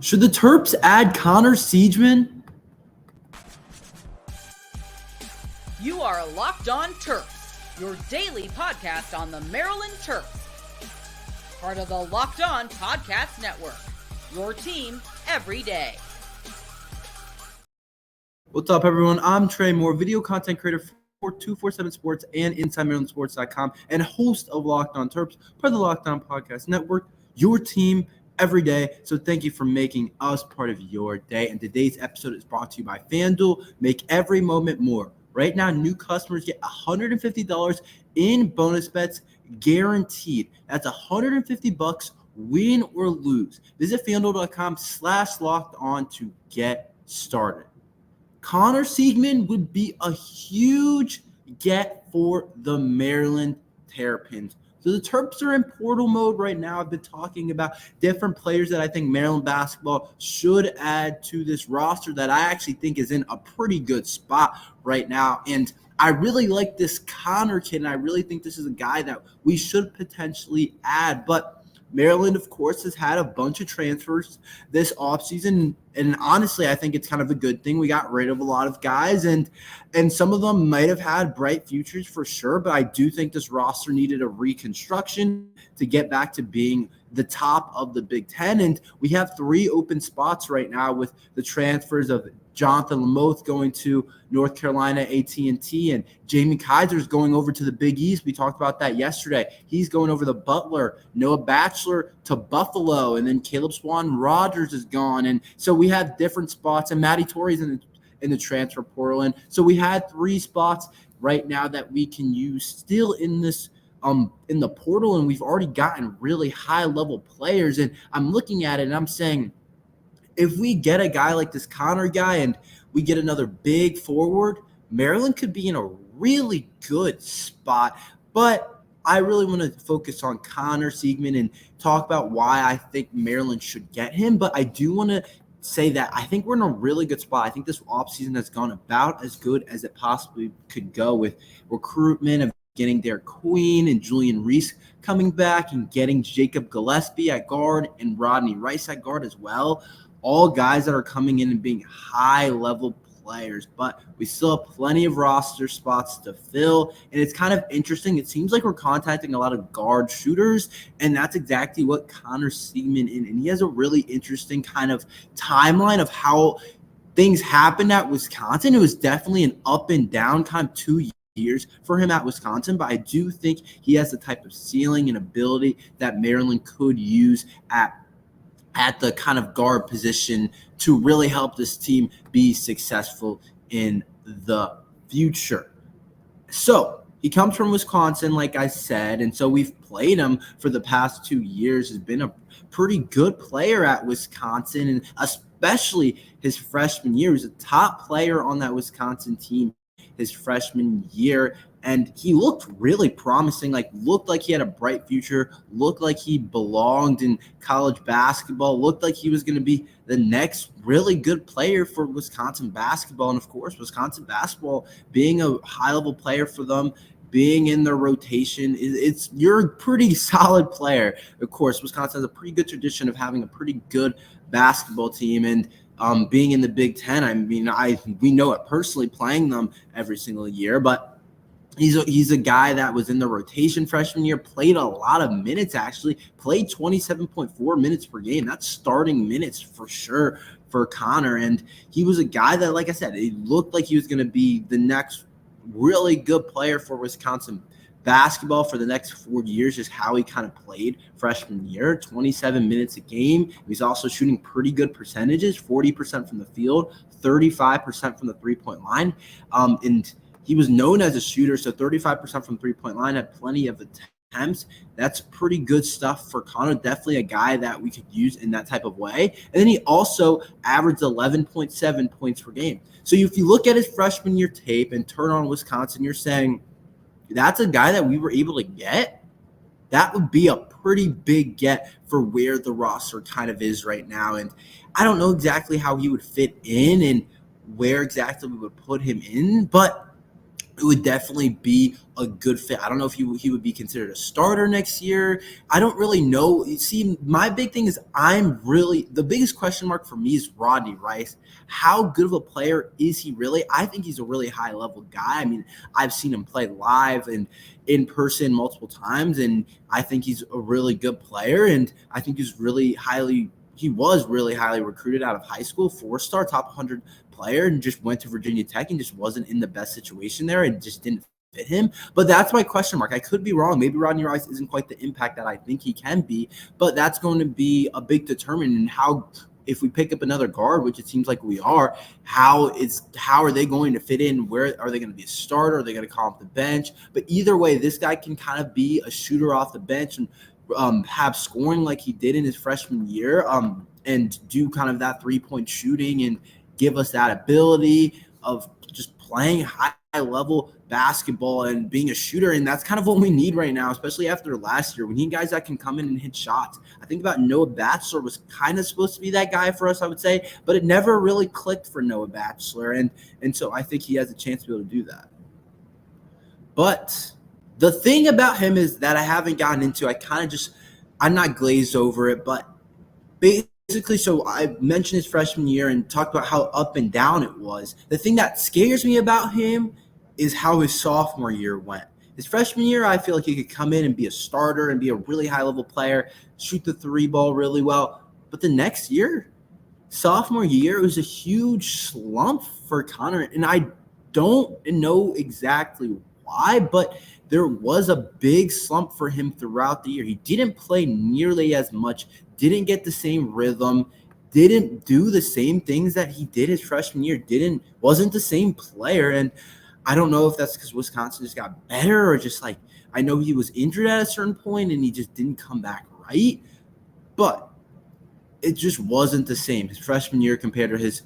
Should the Terps add Connor Essegian? You are Locked On Terps, your daily podcast on the Maryland Terps. Part of the Locked On Podcast Network, your team every day. What's up, everyone? I'm Tre Moore, video content creator for 247 Sports and InsideMarylandSports.com, and host of Locked On Terps, part of the Locked On Podcast Network, your team every day. So thank you for making us part of your day. And today's episode is brought to you by FanDuel. Make every moment more. Right now, new customers get $150 in bonus bets guaranteed. That's $150 win or lose. Visit FanDuel.com/lockedon to get started. Connor Essegian would be a huge get for the Maryland Terrapins. So the Terps are in portal mode right now. I've been talking about different players that I think Maryland basketball should add to this roster that I actually think is in a pretty good spot right now. And I really like this Connor kid, and I really think this is a guy that we should potentially add. But Maryland, of course, has had a bunch of transfers this offseason, and honestly, I think it's kind of a good thing. We got rid of a lot of guys, and some of them might have had bright futures for sure, but I do think this roster needed a reconstruction to get back to being the top of the Big Ten, and we have 3 open spots right now with the transfers of Jonathan Lamoth going to North Carolina AT&T, and Jamie Kaiser's going over to the Big East. We talked about that yesterday. He's going over to Butler. Noah Batchelor to Buffalo, and then Caleb Swan Rogers is gone. And so we have different spots, and Matty Torrey's in the transfer portal. And so we had 3 spots right now that we can use still in this in the portal, and we've already gotten really high-level players. And I'm looking at it, and I'm saying, if we get a guy like this Connor guy and we get another big forward, Maryland could be in a really good spot. But I really want to focus on Connor Essegian and talk about why I think Maryland should get him. But I do want to say that I think we're in a really good spot. I think this offseason has gone about as good as it possibly could go with recruitment of getting Derek Queen and Julian Reese coming back and getting Jacob Gillespie at guard and Rodney Rice at guard as well. All guys that are coming in and being high-level players, but we still have plenty of roster spots to fill, and it's kind of interesting. It seems like we're contacting a lot of guard shooters, and that's exactly what Connor Essegian is, and he has a really interesting kind of timeline of how things happened at Wisconsin. It was definitely an up and down kind of 2 years for him at Wisconsin, but I do think he has the type of ceiling and ability that Maryland could use at the kind of guard position to really help this team be successful in the future. So he comes from Wisconsin, like I said, and so we've played him for the past 2 years. He's been a pretty good player at Wisconsin, and especially his freshman year. He was a top player on that Wisconsin team his freshman year, and he looked really promising, looked like he had a bright future, looked like he belonged in college basketball, looked like he was going to be the next really good player for Wisconsin basketball. And of course, Wisconsin basketball being a high-level player for them, being in their rotation, you're a pretty solid player. Of course, Wisconsin has a pretty good tradition of having a pretty good basketball team, and being in the Big Ten, I mean, we know it personally playing them every single year, but he's a guy that was in the rotation freshman year, played a lot of minutes, actually, played 27.4 minutes per game. That's starting minutes for sure for Connor, and he was a guy that, like I said, it looked like he was going to be the next really good player for Wisconsin basketball for the next 4 years, just how he kind of played freshman year, 27 minutes a game. He's also shooting pretty good percentages, 40% from the field, 35% from the three-point line. And he was known as a shooter, so 35% from three-point line, had plenty of attempts. That's pretty good stuff for Connor. Definitely a guy that we could use in that type of way. And then he also averaged 11.7 points per game. So if you look at his freshman year tape and turn on Wisconsin, you're saying, that's a guy that we were able to get. That would be a pretty big get for where the roster kind of is right now. And I don't know exactly how he would fit in and where exactly we would put him in, but it would definitely be a good fit. I don't know if he would be considered a starter next year. I don't really know. You see, my big thing is the biggest question mark for me is Rodney Rice. How good of a player is he really? I think he's a really high level guy. I mean, I've seen him play live and in person multiple times, and I think he's a really good player. And I think he was really highly recruited out of high school, 4-star, top 100 player, and just went to Virginia Tech and just wasn't in the best situation there and just didn't fit him. But that's my question mark. I could be wrong. Maybe Rodney Rice isn't quite the impact that I think he can be, but that's going to be a big determinant in how, if we pick up another guard, which it seems like we are, how are they going to fit in? Where are they going to be a starter? Are they going to call off the bench? But either way, this guy can kind of be a shooter off the bench and have scoring like he did in his freshman year, and do kind of that 3-point shooting and give us that ability of just playing high-level basketball and being a shooter. And that's kind of what we need right now, especially after last year. We need guys that can come in and hit shots. I think about Noah Bachelor was kind of supposed to be that guy for us, I would say, but it never really clicked for Noah Bachelor. And so I think he has a chance to be able to do that. But the thing about him is that I haven't gotten into. I'm not glazed over it, but basically, so I mentioned his freshman year and talked about how up and down it was. The thing that scares me about him is how his sophomore year went. His freshman year, I feel like he could come in and be a starter and be a really high-level player, shoot the 3 ball really well. But the next year, sophomore year, it was a huge slump for Connor, and I don't know exactly why, but there was a big slump for him throughout the year. He didn't play nearly as much, didn't get the same rhythm, didn't do the same things that he did his freshman year, wasn't the same player. And I don't know if that's because Wisconsin just got better or just like, I know he was injured at a certain point and he just didn't come back right, but it just wasn't the same his freshman year compared to his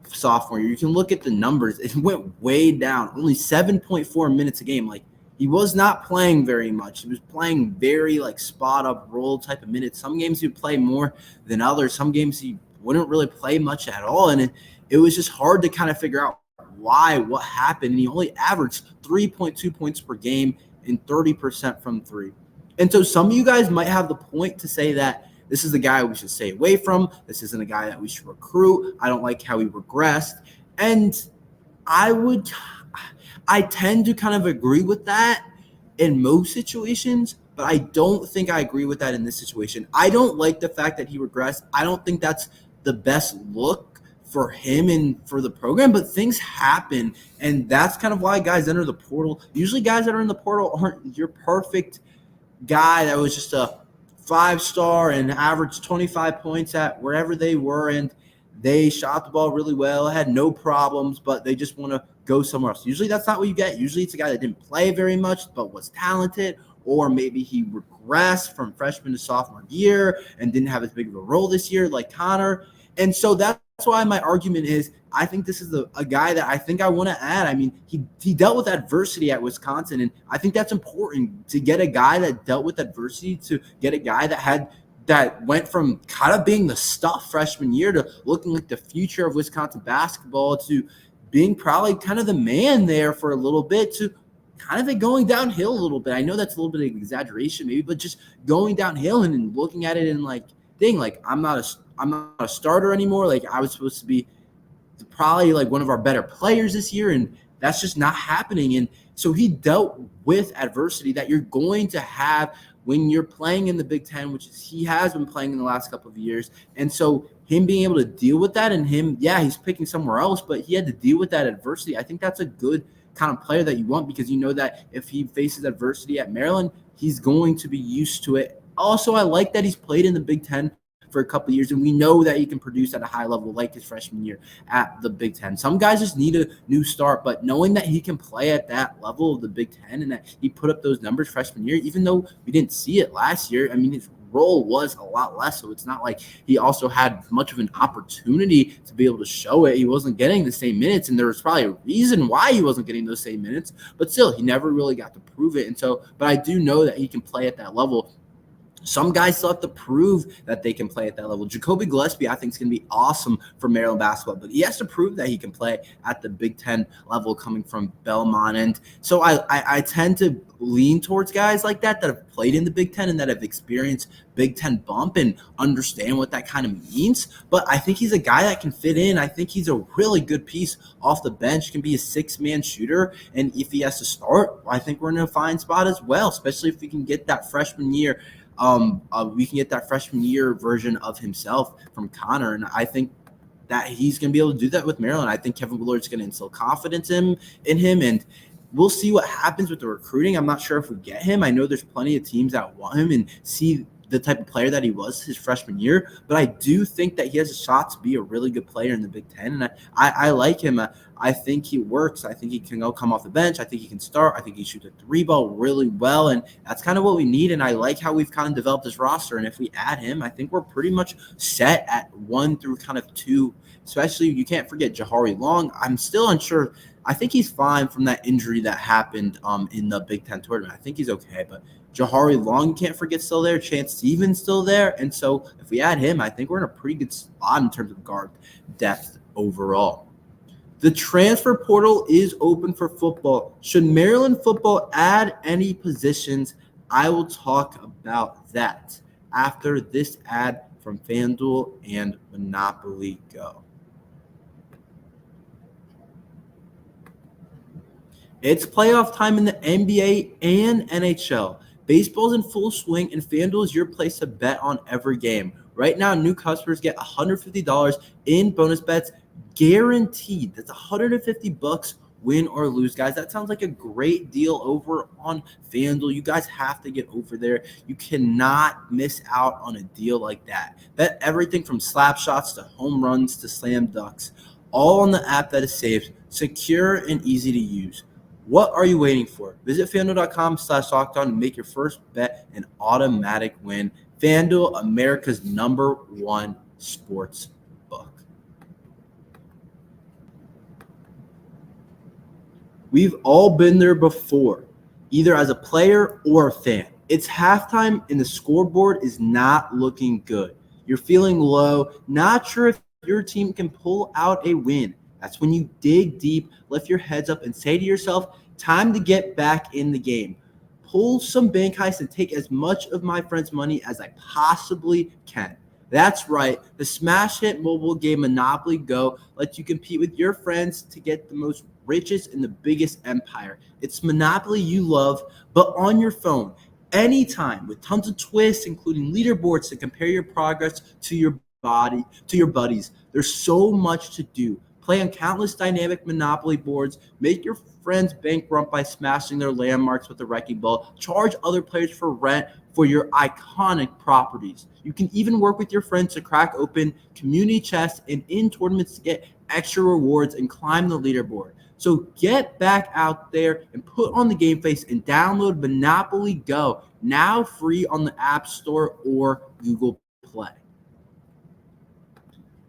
sophomore year. You can look at the numbers. It went way down, only 7.4 minutes a game. Like, he was not playing very much. He was playing very like spot up role type of minutes. Some games he would play more than others. Some games he wouldn't really play much at all. And it was just hard to kind of figure out what happened. And he only averaged 3.2 points per game and 30% from 3. And so some of you guys might have the point to say that this is the guy we should stay away from. This isn't a guy that we should recruit. I don't like how he regressed. And I tend to kind of agree with that in most situations, but I don't think I agree with that in this situation. I don't like the fact that he regressed. I don't think that's the best look for him and for the program, but things happen, and that's kind of why guys enter the portal. Usually guys that are in the portal aren't your perfect guy that was just a 5-star and averaged 25 points at wherever they were, and they shot the ball really well, had no problems, but they just want to go somewhere else. Usually that's not what you get. Usually it's a guy that didn't play very much but was talented, or maybe he regressed from freshman to sophomore year and didn't have as big of a role this year like Connor. And so that's why my argument is I think this is a guy that I think I want to add. I mean, he dealt with adversity at Wisconsin, and I think that's important to get a guy that dealt with adversity, to get a guy that went from kind of being the stuff freshman year to looking like the future of Wisconsin basketball to being probably kind of the man there for a little bit to kind of going downhill a little bit. I know that's a little bit of exaggeration maybe, but just going downhill and looking at it and like, dang, like I'm not a starter anymore. Like I was supposed to be probably like one of our better players this year, and that's just not happening. And so he dealt with adversity that you're going to have when you're playing in the Big Ten, which is he has been playing in the last couple of years. And so him being able to deal with that, and he's picking somewhere else, but he had to deal with that adversity. I think that's a good kind of player that you want, because you know that if he faces adversity at Maryland, he's going to be used to it. Also, I like that he's played in the Big Ten for a couple of years, and we know that he can produce at a high level like his freshman year at the Big Ten. Some guys just need a new start, but knowing that he can play at that level of the Big Ten and that he put up those numbers freshman year, even though we didn't see it last year, I mean, his role was a lot less, so it's not like he also had much of an opportunity to be able to show it. He wasn't getting the same minutes, and there was probably a reason why he wasn't getting those same minutes, but still, he never really got to prove it. And so, but I do know that he can play at that level. Some guys still have to prove that they can play at that level. Jacoby Gillespie, I think, is going to be awesome for Maryland basketball, but he has to prove that he can play at the Big Ten level coming from Belmont. And so I tend to lean towards guys like that have played in the Big Ten and that have experienced Big Ten bump and understand what that kind of means. But I think he's a guy that can fit in. I think he's a really good piece off the bench, can be a six-man shooter. And if he has to start, I think we're in a fine spot as well, especially if we can get that freshman year. We can get that freshman year version of himself from Connor, and I think that he's going to be able to do that with Maryland. I think Kevin Willard's going to instill confidence in him, and we'll see what happens with the recruiting. I'm not sure if we get him. I know there's plenty of teams that want him and see the type of player that he was his freshman year, but I do think that he has a shot to be a really good player in the Big Ten, and I like him. I think he works. I think he can come off the bench. I think he can start. I think he shoots a three ball really well, and that's kind of what we need, and I like how we've kind of developed this roster, and if we add him, I think we're pretty much set at 1 through kind of 2, especially you can't forget Jahari Long. I'm still unsure. I think he's fine from that injury that happened in the Big Ten tournament. I think he's okay, but Jahari Long, you can't forget, still there. Chance Stevens still there. And so if we add him, I think we're in a pretty good spot in terms of guard depth overall. The transfer portal is open for football. Should Maryland football add any positions? I will talk about that after this ad from FanDuel and Monopoly Go. It's playoff time in the NBA and NHL. Baseball's in full swing, and FanDuel is your place to bet on every game. Right now, new customers get $150 in bonus bets guaranteed. That's $150 win or lose, guys. That sounds like a great deal over on FanDuel. You guys have to get over there. You cannot miss out on a deal like that. Bet everything from slap shots to home runs to slam dunks, all on the app that is safe, secure, and easy to use. What are you waiting for? Visit FanDuel.com/lockedon and make your first bet an automatic win. FanDuel, America's #1 sports book. We've all been there before, either as a player or a fan. It's halftime and the scoreboard is not looking good. You're feeling low, not sure if your team can pull out a win. That's when you dig deep, lift your heads up, and say to yourself, time to get back in the game. Pull some bank heists and take as much of my friend's money as I possibly can. That's right. The smash hit mobile game Monopoly Go lets you compete with your friends to get the most richest and the biggest empire. It's Monopoly you love, but on your phone, anytime, with tons of twists, including leaderboards to compare your progress to your buddies. There's so much to do. Play on countless dynamic Monopoly boards. Make your friends bankrupt by smashing their landmarks with a wrecking ball. Charge other players for rent for your iconic properties. You can even work with your friends to crack open community chests and in tournaments to get extra rewards and climb the leaderboard. So get back out there and put on the game face and download Monopoly Go, now free on the App Store or Google Play.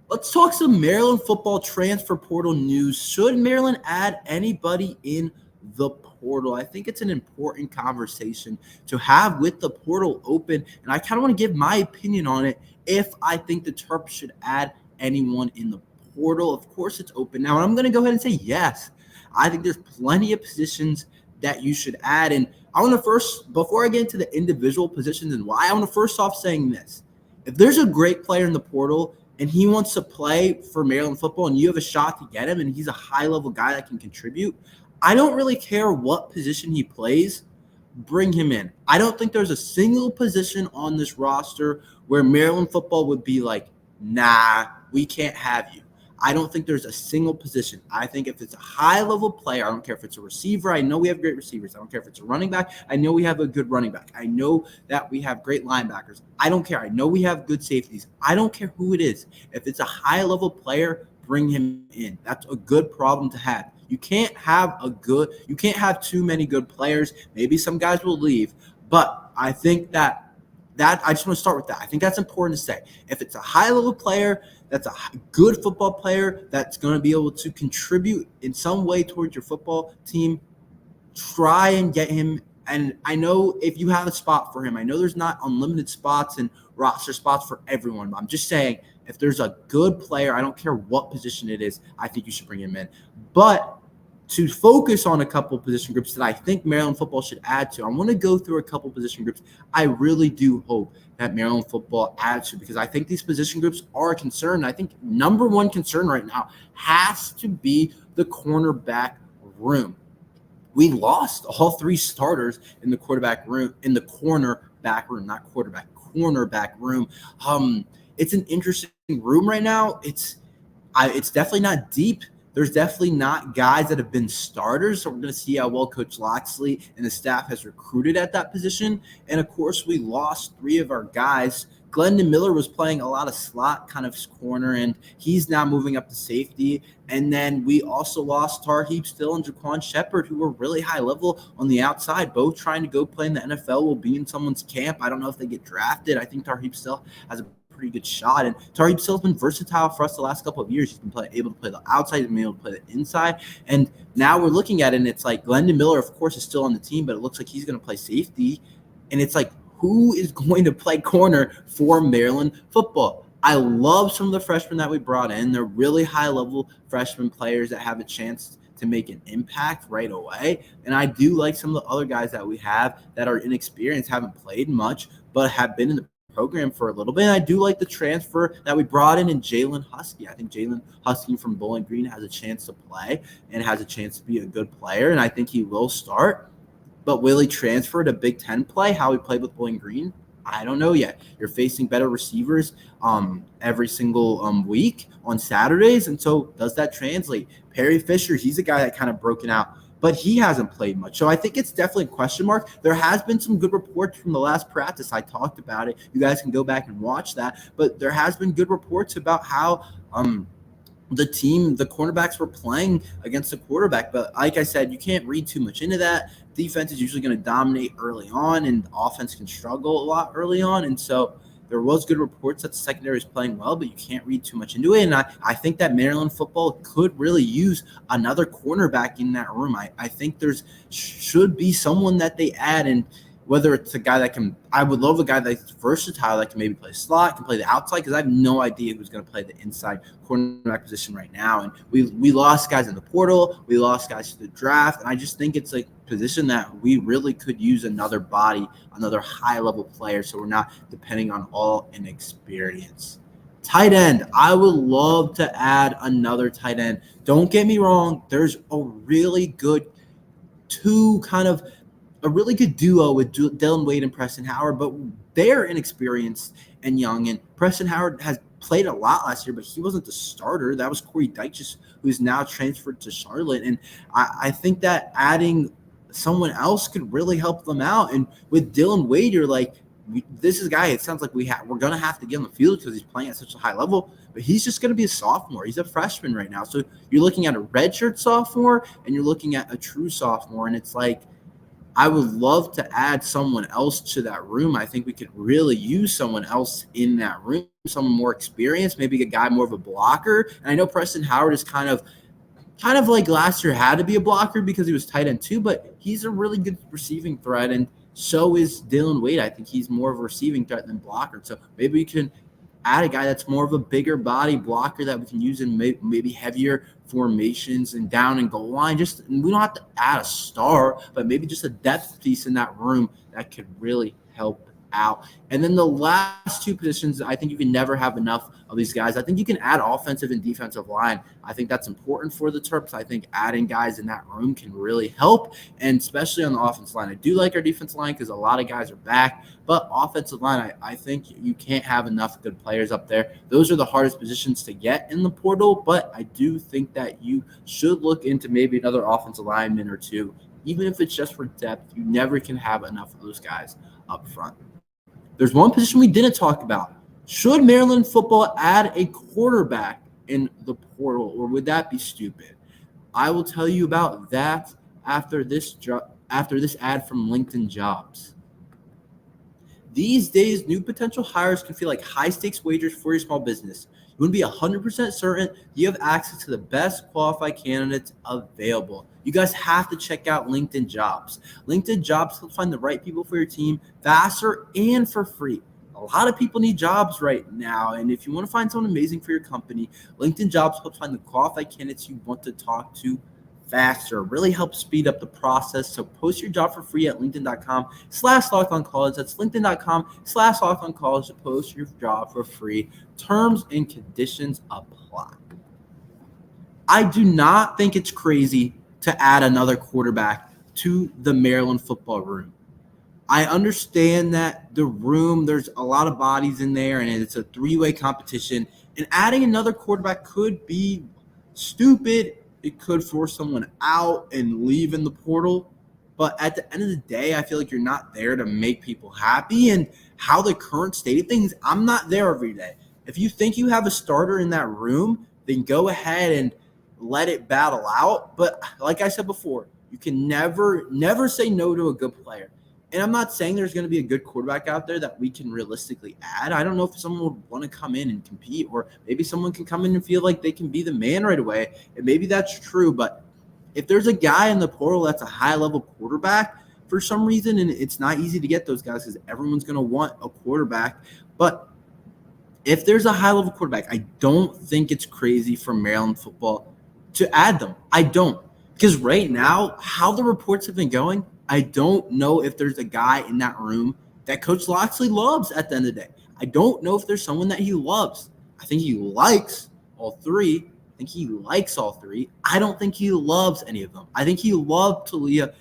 Let's talk some Maryland football transfer portal news. Should Maryland add anybody in the portal? I think it's an important conversation to have with the portal open, and I kind of want to give my opinion on it if I think the Terps should add anyone in the portal. Of course, it's open now, and I'm going to go ahead and say yes. I think there's plenty of positions that you should add, and I want to first, before I get into the individual positions and why, I want to first off saying this. If there's a great player in the portal and he wants to play for Maryland football and you have a shot to get him and he's a high-level guy that can contribute, I don't really care what position he plays. Bring him in. I don't think there's a single position on this roster where Maryland football would be like, nah, we can't have you. I don't think there's a single position. I think if it's a high-level player, I don't care if it's a receiver. I know we have great receivers. I don't care if it's a running back. I know we have a good running back. I know that we have great linebackers. I don't care. I know we have good safeties. I don't care who it is. If it's a high-level player, bring him in. That's a good problem to have. You can't have too many good players. Maybe some guys will leave, but I think that I just want to start with that. I think that's important to say. If it's a high-level player, that's a good football player that's going to be able to contribute in some way towards your football team, try and get him And I know if you have a spot for him, I know there's not unlimited spots and roster spots for everyone, but I'm just saying if there's a good player, I don't care what position it is, I think you should bring him in. But to focus on a couple position groups that I think Maryland football should add to, I want to go through a couple position groups I really do hope that Maryland football adds to, because I think these position groups are a concern. I think number one concern right now has to be the cornerback room. We lost all three starters in the cornerback room. It's an interesting room right now. It's definitely not deep. There's definitely not guys that have been starters, so we're going to see how well Coach Loxley and the staff has recruited at that position. And, of course, we lost three of our guys. Glendon Miller was playing a lot of slot kind of corner, and he's now moving up to safety. And then we also lost Tarheeb Still and Jaquan Shepard, who were really high level on the outside, both trying to go play in the NFL, will be in someone's camp. I don't know if they get drafted. I think Tarheeb Still has a pretty good shot, and Tarheeb Still's been versatile for us the last couple of years. He's been able to play the outside, he's been able to play the inside, and now we're looking at it, and it's like Glendon Miller, of course, is still on the team, but it looks like he's going to play safety, and it's like, who is going to play corner for Maryland football? I love some of the freshmen that we brought in. They're really high-level freshman players that have a chance to make an impact right away, and I do like some of the other guys that we have that are inexperienced, haven't played much, but have been in the program for a little bit. And I do like the transfer that we brought in Jalen Husky. I think Jalen Husky from Bowling Green has a chance to play and has a chance to be a good player, and I think he will start. But will he transfer to Big Ten play, how he played with Bowling Green? I don't know yet. You're facing better receivers every single week on Saturdays, and so does that translate? Perry Fisher, he's a guy that kind of broken out, but he hasn't played much. So I think it's definitely a question mark. There has been some good reports from the last practice. I talked about it. You guys can go back and watch that. But there has been good reports about how the cornerbacks were playing against the quarterback. But like I said, you can't read too much into that. Defense is usually going to dominate early on, and the offense can struggle a lot early on. And so there was good reports that the secondary is playing well, but you can't read too much into it. And I think that Maryland football could really use another cornerback in that room. I think should be someone that they add, and whether it's a guy that I would love a guy that's versatile that can maybe play slot, can play the outside, because I have no idea who's going to play the inside cornerback position right now. And we lost guys in the portal, we lost guys to the draft, and I just think it's a position that we really could use another body, another high-level player, so we're not depending on all inexperience. Tight end, I would love to add another tight end. Don't get me wrong, there's a really good duo with Dylan Wade and Preston Howard, but they're inexperienced and young. And Preston Howard has played a lot last year, but he wasn't the starter. That was Corey Dyches, who's now transferred to Charlotte. And I think that adding someone else could really help them out. And with Dylan Wade, you're like, this is a guy, it sounds like we're going to have to get on the field because he's playing at such a high level, but he's just going to be a sophomore. He's a freshman right now. So you're looking at a redshirt sophomore and you're looking at a true sophomore. And it's like, I would love to add someone else to that room. I think we could really use someone else in that room, someone more experienced, maybe a guy more of a blocker. And I know Preston Howard is kind of like last year had to be a blocker because he was tight end too, but he's a really good receiving threat, and so is Dylan Wade. I think he's more of a receiving threat than blocker. So maybe we can add a guy that's more of a bigger body blocker that we can use in maybe heavier formations and down and goal line. We don't have to add a star, but maybe just a depth piece in that room that could really help out. And then the last two positions, I think you can never have enough of these guys. I think you can add offensive and defensive line. I think that's important for the Terps. I think adding guys in that room can really help, and especially on the offensive line. I do like our defensive line because a lot of guys are back, but offensive line, I think you can't have enough good players up there. Those are the hardest positions to get in the portal, but I do think that you should look into maybe another offensive lineman or two. Even if it's just for depth, you never can have enough of those guys up front. There's one position we didn't talk about. Should Maryland football add a quarterback in the portal, or would that be stupid? I will tell you about that after this ad from LinkedIn Jobs. These days, new potential hires can feel like high-stakes wagers for your small business. You want to be 100% certain you have access to the best qualified candidates available. You guys have to check out LinkedIn Jobs. LinkedIn Jobs helps find the right people for your team faster and for free. A lot of people need jobs right now, and if you want to find someone amazing for your company, LinkedIn Jobs helps find the qualified candidates you want to talk to faster. Really helps speed up the process. So post your job for free at linkedin.com/lockedoncollege. That's linkedin.com/lockedoncollege to post your job for free. Terms and conditions apply. I do not think it's crazy to add another quarterback to the Maryland football room. I understand that the room, there's a lot of bodies in there, and it's a three-way competition. And adding another quarterback could be stupid. It could force someone out and leave in the portal. But at the end of the day, I feel like you're not there to make people happy. And how the current state of things, I'm not there every day. If you think you have a starter in that room, then go ahead and let it battle out. But like I said before, you can never say no to a good player. And I'm not saying there's going to be a good quarterback out there that we can realistically add. I don't know if someone would want to come in and compete, or maybe someone can come in and feel like they can be the man right away. And maybe that's true. But if there's a guy in the portal that's a high-level quarterback for some reason, and it's not easy to get those guys because everyone's going to want a quarterback. But if there's a high-level quarterback, I don't think it's crazy for Maryland football to add them. I don't. Because right now, how the reports have been going, I don't know if there's a guy in that room that Coach Loxley loves at the end of the day. I don't know if there's someone that he loves. I think he likes all three. I don't think he loves any of them. I think he loved Talia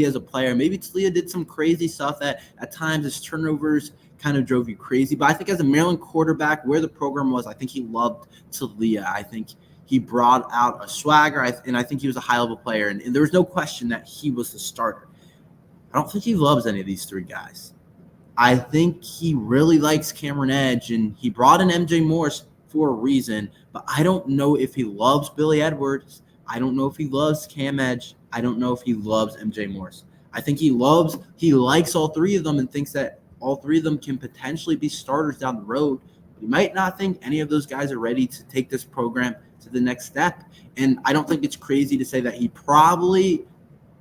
as a player. Maybe Talia did some crazy stuff that at times his turnovers kind of drove you crazy. But I think as a Maryland quarterback, where the program was, I think he loved Talia. I think he brought out a swagger, and I think he was a high-level player. And there was no question that he was the starter. I don't think he loves any of these three guys. I think he really likes Cameron Edge, and he brought in MJ Morris for a reason, but I don't know if he loves Billy Edwards. I don't know if he loves Cam Edge. I don't know if he loves MJ Morris. I think he likes all three of them and thinks that all three of them can potentially be starters down the road. But he might not think any of those guys are ready to take this program to the next step. And I don't think it's crazy to say that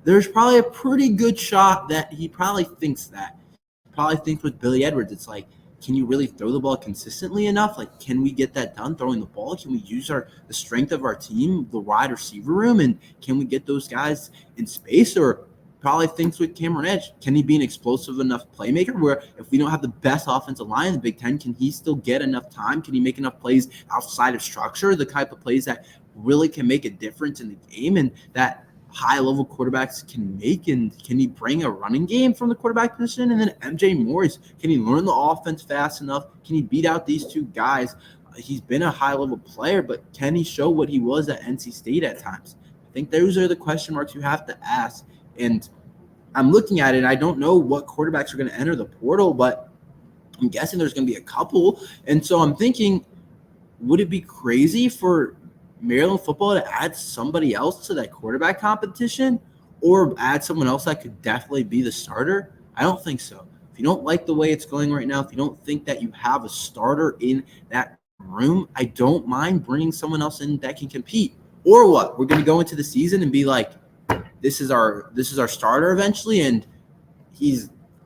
there's probably a pretty good shot that he probably thinks that. He probably thinks with Billy Edwards, it's like, can you really throw the ball consistently enough? Like, can we get that done throwing the ball? Can we use the strength of our team, the wide receiver room, and can we get those guys in space? Or probably thinks with Cameron Edge, can he be an explosive enough playmaker where if we don't have the best offensive line in the Big Ten, can he still get enough time? Can he make enough plays outside of structure, the type of plays that really can make a difference in the game and that high-level quarterbacks can make? And can he bring a running game from the quarterback position? And then MJ Morris, can he learn the offense fast enough? Can he beat out these two guys? He's been a high-level player, but can he show what he was at NC State at times? I think those are the question marks you have to ask. And I'm looking at it, and I don't know what quarterbacks are going to enter the portal, but I'm guessing there's going to be a couple. And so I'm thinking, would it be crazy for Maryland football to add somebody else to that quarterback competition, or add someone else that could definitely be the starter? I don't think so. If you don't like the way it's going right now, if you don't think that you have a starter in that room, I don't mind bringing someone else in that can compete. Or what? We're going to go into the season and be like, this is our starter eventually, and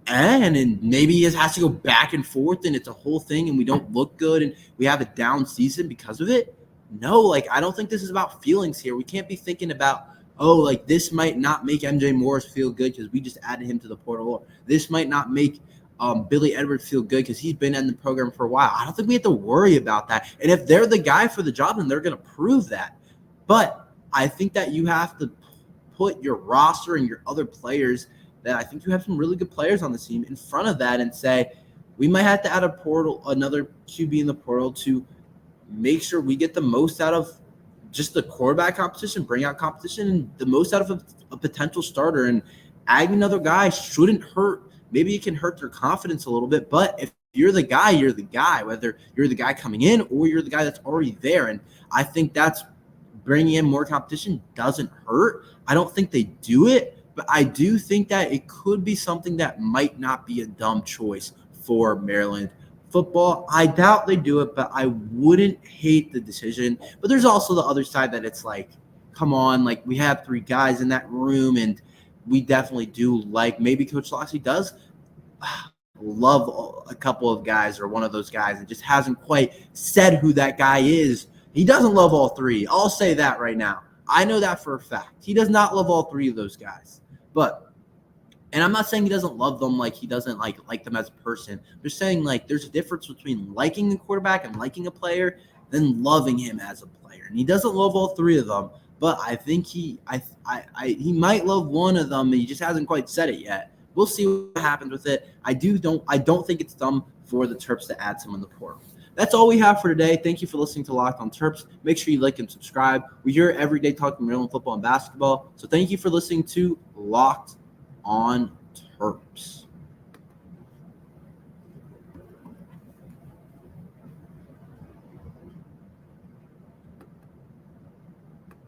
and maybe he has to go back and forth, and it's a whole thing, and we don't look good, and we have a down season because of it. No, like, I don't think this is about feelings here. We can't be thinking about, this might not make MJ Morris feel good because we just added him to the portal. Or this might not make Billy Edwards feel good because he's been in the program for a while. I don't think we have to worry about that. And if they're the guy for the job, then they're going to prove that. But I think that you have to put your roster and your other players that I think you have some really good players on the team in front of that and say, we might have to add another QB in the portal to make sure we get the most out of just the quarterback competition, bring out competition, and the most out of a potential starter. And adding another guy shouldn't hurt. Maybe it can hurt their confidence a little bit, but if you're the guy, you're the guy, whether you're the guy coming in or you're the guy that's already there. And I think that's bringing in more competition doesn't hurt. I don't think they do it, but I do think that it could be something that might not be a dumb choice for Maryland football. I doubt they do it, but I wouldn't hate the decision. But there's also the other side that it's like, come on, like we have 3 guys in that room, and we definitely do like maybe Coach Loxley does love a couple of guys or one of those guys and just hasn't quite said who that guy is. He doesn't love all 3. I'll say that right now. I know that for a fact. He does not love all 3 of those guys. And I'm not saying he doesn't love them like he doesn't like them as a person. I'm just saying like there's a difference between liking a quarterback and liking a player than loving him as a player. And he doesn't love all 3 of them, but I think he might love one of them, and he just hasn't quite said it yet. We'll see what happens with it. I don't think it's dumb for the Terps to add someone in the portal. That's all we have for today. Thank you for listening to Locked on Terps. Make sure you like and subscribe. We're here every day talking Maryland football and basketball. So thank you for listening to Locked on Terps.